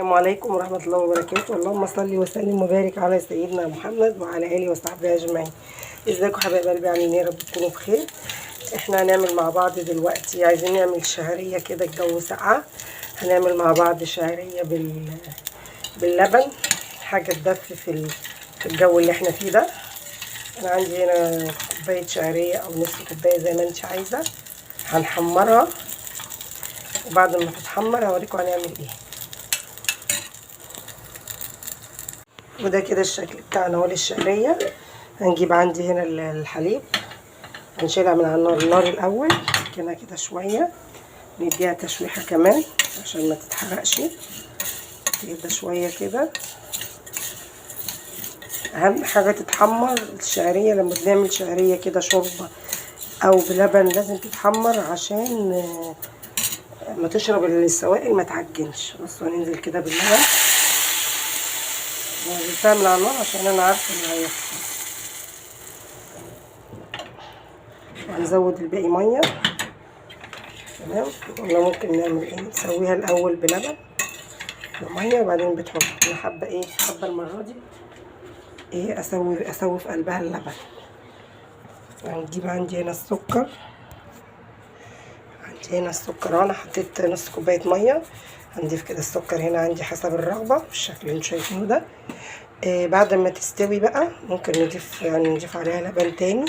السلام عليكم ورحمة الله وبركاته. اللهم صل وسلم وبارك على سيدنا محمد وعلى آله وصحبه أجمعين. ازيكم حبايب قلبي، عاملين ايه؟ يا رب تكونوا بخير. احنا هنعمل مع بعض دلوقتي، عايزين نعمل شعرية كده، الجو ساقعة. هنعمل مع بعض شعرية باللبن، حاجة تدفي في الجو اللي احنا فيه ده. انا عندي هنا كوباية شعرية او نص كوباية زي ما انت عايزة. هنحمرها، وبعد ما تتحمر هوريكم هنعمل ايه. وده كده الشكل بتاعنا اهو للشعريه. هنجيب عندي هنا الحليب، هنشيلها من على النار الاول كده شويه، نديها تشويحه كمان عشان ما تتحرقش. تهدى شويه كده. اهم حاجه تتحمر الشعريه. لما بنعمل شعريه كده شوربه او بلبن لازم تتحمر عشان ما تشرب السوائل ما تعجنش. بصوا هننزل كده باللبن، نزلتها من على النار عشان انا عارفه اللي هيحصل. وهنزود الباقي ميه. تمام. ولا ممكن نعمل ايه، نسويها الاول بلبن بميه وبعدين بتحط. انا حابه ايه، حابه المره دي ايه اسوي في قلبها اللبن. هنجيب عندي هنا السكر. وانا حطيت نص كوبايه ميه. هنضيف كده السكر هنا عندي حسب الرغبه بالشكل اللي انتوا شايفينه ده. بعد ما تستوي بقى ممكن نضيف عليها لبن تاني.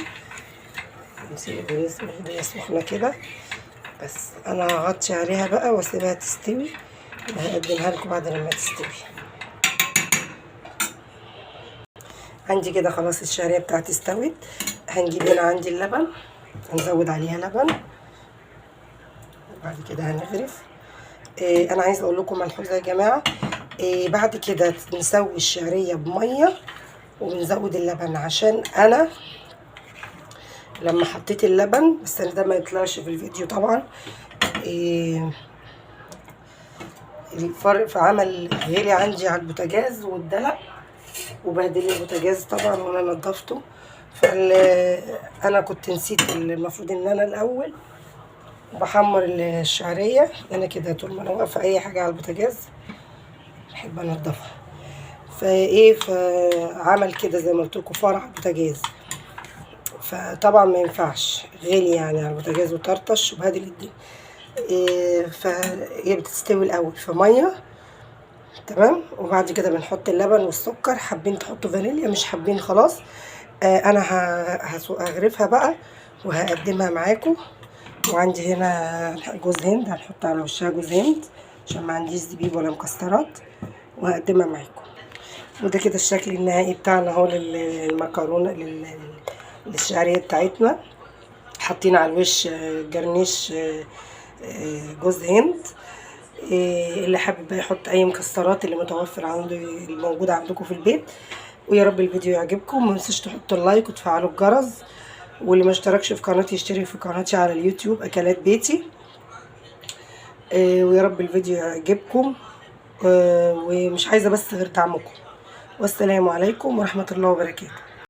نسيب وهي سخنه كده. بس انا هغطي عليها بقى واسيبها تستوي، وهقدمها لكم بعد لما تستوي. عندي كده خلاص الشعريه بتاعتي استوت. هنجيب هنا عندي اللبن، هنزود عليها لبن، وبعد كده هنغرف. انا عايزه اقول لكم ملحوظه يا جماعه. بعد كده نسوي الشعريه بميه وبنزود اللبن، عشان انا لما حطيت اللبن، بس ده ما يطلعش في الفيديو طبعا، الفرق في عمل غلي عندي على البوتاجاز والدلق، وبهدل البوتاجاز طبعا وانا نضفته. انا كنت نسيت المفروض ان انا الاول بحمر الشعريه. انا كده طول ما انا واقفه اي حاجه على البوتاجاز بحب انضفها. فعمل كده زي ما قلت لكم فرع البوتاجاز، فطبعا ما ينفعش غلي يعني على البوتاجاز وطرطش وبهدل الدنيا. فهي بتستوي الاول في ميه. تمام. وبعد كده بنحط اللبن والسكر، حابين تحطوا فانيليا، مش حابين خلاص. انا هغرفها بقى وهقدمها معاكم. وعندي هنا جوز هند، هنحط على وشها جوز هند عشان ما عنديش زبيب ولا مكسرات، وهقدمها معاكم. وده كده الشكل النهائي بتاعنا اهو للمكرونه للشعريه بتاعتنا. حاطين على الوش جرنيش جوز هند. اللي حابب بقى يحط اي مكسرات اللي متوفر عنده، الموجوده عندكم في البيت. ويا رب الفيديو يعجبكم. ما تنسوش تحطوا اللايك وتفعلوا الجرس، واللي ما اشتركش في قناتي يشترك في قناتي على اليوتيوب اكلات بيتي. ويا رب الفيديو يعجبكم. ومش عايزه بس غير دعمكم. والسلام عليكم ورحمه الله وبركاته.